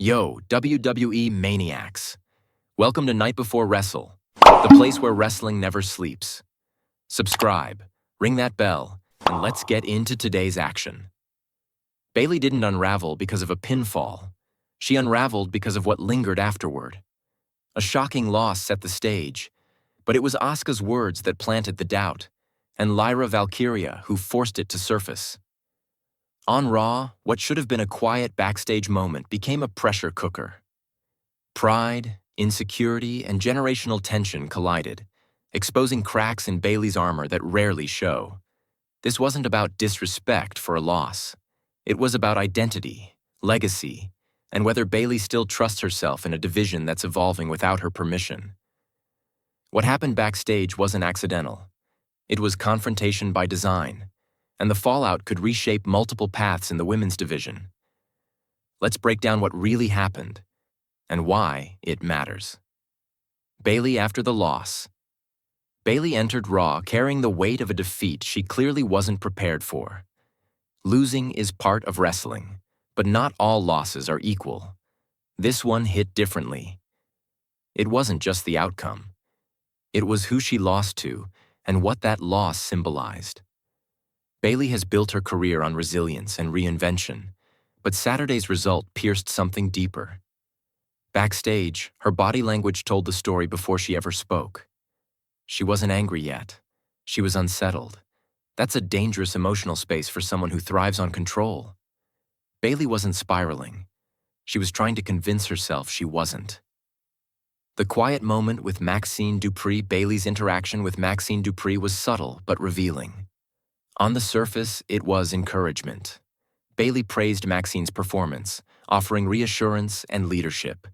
Yo, WWE maniacs. Welcome to Night Before Wrestle, the place where wrestling never sleeps. Subscribe, ring that bell, and let's get into today's action. Bayley didn't unravel because of a pinfall. She unraveled because of what lingered afterward. A shocking loss set the stage, but it was Asuka's words that planted the doubt, and Lyra Valkyria who forced it to surface. On Raw, what should have been a quiet backstage moment became a pressure cooker. Pride, insecurity, and generational tension collided, exposing cracks in Bayley's armor that rarely show. This wasn't about disrespect for a loss. It was about identity, legacy, and whether Bayley still trusts herself in a division that's evolving without her permission. What happened backstage wasn't accidental. It was confrontation by design, and the fallout could reshape multiple paths in the women's division. Let's break down what really happened and why it matters. Bayley after the loss. Bayley entered Raw carrying the weight of a defeat she clearly wasn't prepared for. Losing is part of wrestling, but not all losses are equal. This one hit differently. It wasn't just the outcome. It was who she lost to and what that loss symbolized. Bayley has built her career on resilience and reinvention, but Saturday's result pierced something deeper. Backstage, her body language told the story before she ever spoke. She wasn't angry yet. She was unsettled. That's a dangerous emotional space for someone who thrives on control. Bayley wasn't spiraling. She was trying to convince herself she wasn't. The quiet moment with Maxine Dupri. Bayley's interaction with Maxine Dupri was subtle but revealing. On the surface, it was encouragement. Bayley praised Maxine's performance, offering reassurance and leadership.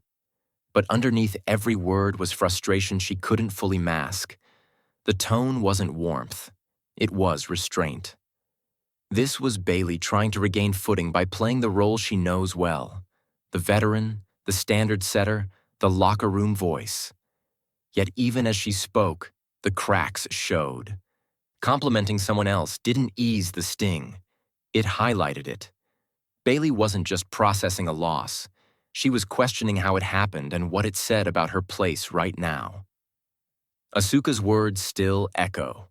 But underneath every word was frustration she couldn't fully mask. The tone wasn't warmth. It was restraint. This was Bayley trying to regain footing by playing the role she knows well. The veteran, the standard setter, the locker room voice. Yet even as she spoke, the cracks showed. Complimenting someone else didn't ease the sting. It highlighted it. Bayley wasn't just processing a loss. She was questioning how it happened and what it said about her place right now. Asuka's words still echo.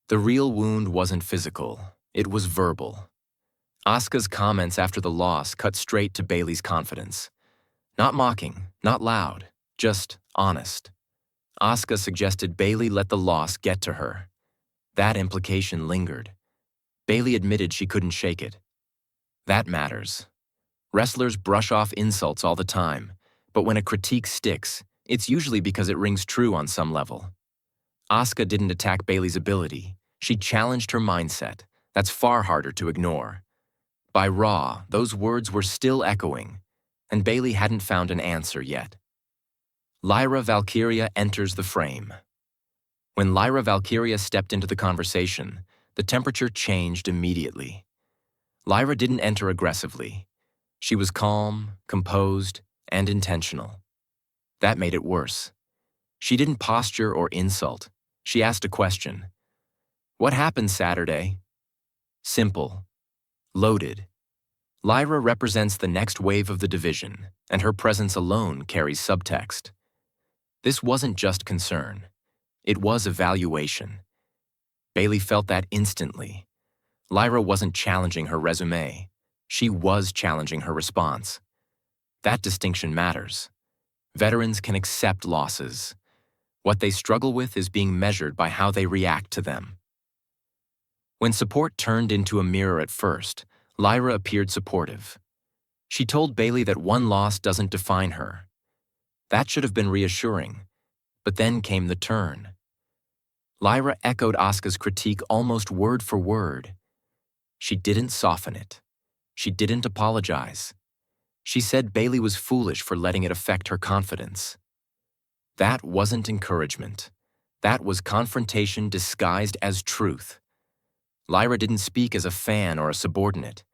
The real wound wasn't physical. It was verbal. Asuka's comments after the loss cut straight to Bayley's confidence. Not mocking, not loud, just honest. Asuka suggested Bayley let the loss get to her. That implication lingered. Bayley admitted she couldn't shake it. That matters. Wrestlers brush off insults all the time, but when a critique sticks, it's usually because it rings true on some level. Asuka didn't attack Bayley's ability. She challenged her mindset. That's far harder to ignore. By Raw, those words were still echoing, and Bayley hadn't found an answer yet. Lyra Valkyria enters the frame. When Lyra Valkyria stepped into the conversation, the temperature changed immediately. Lyra didn't enter aggressively. She was calm, composed, and intentional. That made it worse. She didn't posture or insult. She asked a question. What happened Saturday? Simple. Loaded. Lyra represents the next wave of the division, and her presence alone carries subtext. This wasn't just concern. It was evaluation. Bayley felt that instantly. Lyra wasn't challenging her resume. She was challenging her response. That distinction matters. Veterans can accept losses. What they struggle with is being measured by how they react to them. When support turned into a mirror at first, Lyra appeared supportive. She told Bayley that one loss doesn't define her. That should have been reassuring, but then came the turn. Lyra echoed Asuka's critique almost word for word. She didn't soften it. She didn't apologize. She said Bayley was foolish for letting it affect her confidence. That wasn't encouragement. That was confrontation disguised as truth. Lyra didn't speak as a fan or a subordinate.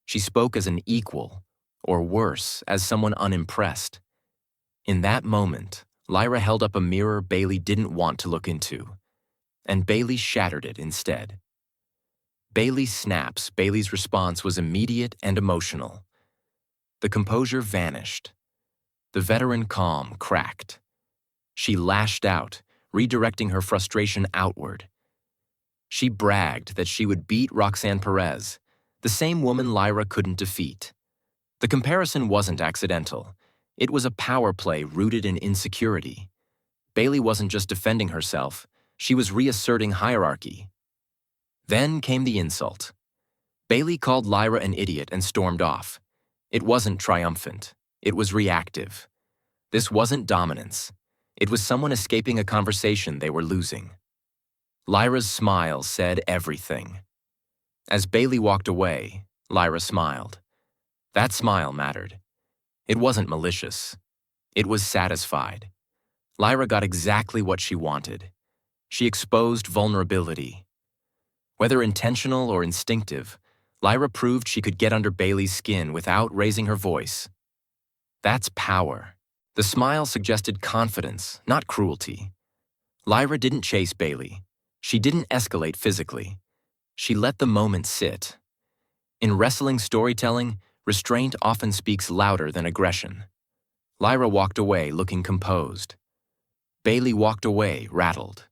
She spoke as an equal, or worse, as someone unimpressed. In that moment, Lyra held up a mirror Bayley didn't want to look into, and Bayley shattered it instead. Bayley snaps. Bayley's response was immediate and emotional. The composure vanished. The veteran calm cracked. She lashed out, redirecting her frustration outward. She bragged that she would beat Roxanne Perez, the same woman Lyra couldn't defeat. The comparison wasn't accidental. It was a power play rooted in insecurity. Bayley wasn't just defending herself, she was reasserting hierarchy. Then came the insult. Bayley called Lyra an idiot and stormed off. It wasn't triumphant. It was reactive. This wasn't dominance. It was someone escaping a conversation they were losing. Lyra's smile said everything. As Bayley walked away, Lyra smiled. That smile mattered. It wasn't malicious. It was satisfied. Lyra got exactly what she wanted. She exposed vulnerability. Whether intentional or instinctive, Lyra proved she could get under Bayley's skin without raising her voice. That's power. The smile suggested confidence, not cruelty. Lyra didn't chase Bayley. She didn't escalate physically. She let the moment sit. In wrestling storytelling, restraint often speaks louder than aggression. Lyra walked away looking composed. Bayley walked away rattled.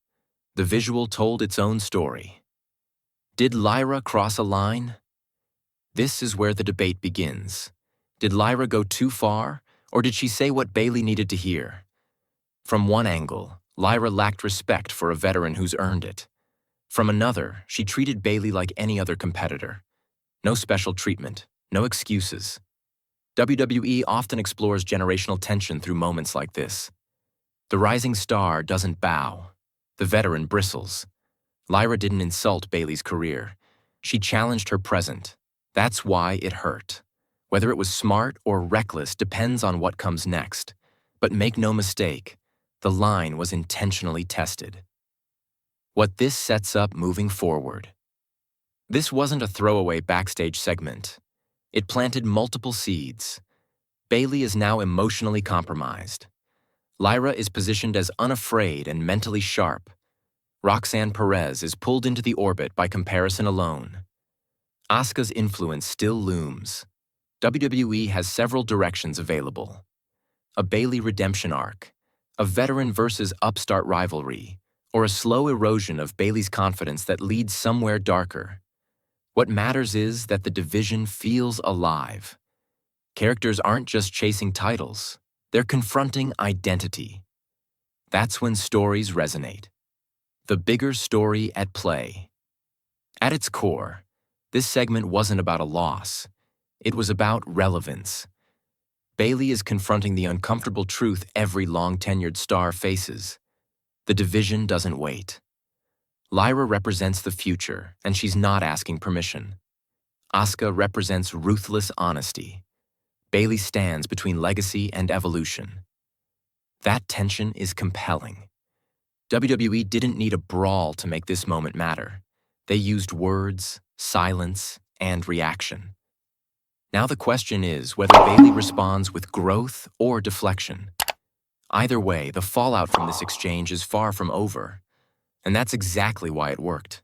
The visual told its own story. Did Lyra cross a line? This is where the debate begins. Did Lyra go too far, or did she say what Bayley needed to hear? From one angle, Lyra lacked respect for a veteran who's earned it. From another, she treated Bayley like any other competitor. No special treatment, no excuses. WWE often explores generational tension through moments like this. The rising star doesn't bow. The veteran bristles. Lyra didn't insult Bayley's career. She challenged her present. That's why it hurt. Whether it was smart or reckless depends on what comes next. But make no mistake, the line was intentionally tested. What this sets up moving forward. This wasn't a throwaway backstage segment. It planted multiple seeds. Bayley is now emotionally compromised. Lyra is positioned as unafraid and mentally sharp. Roxanne Perez is pulled into the orbit by comparison alone. Asuka's influence still looms. WWE has several directions available. A Bayley redemption arc, a veteran versus upstart rivalry, or a slow erosion of Bayley's confidence that leads somewhere darker. What matters is that the division feels alive. Characters aren't just chasing titles, they're confronting identity. That's when stories resonate. The bigger story at play. At its core, this segment wasn't about a loss. It was about relevance. Bayley is confronting the uncomfortable truth every long-tenured star faces. The division doesn't wait. Lyra represents the future, and she's not asking permission. Asuka represents ruthless honesty. Bayley stands between legacy and evolution. That tension is compelling. WWE didn't need a brawl to make this moment matter. They used words, silence, and reaction. Now the question is whether Bayley responds with growth or deflection. Either way, the fallout from this exchange is far from over. And that's exactly why it worked.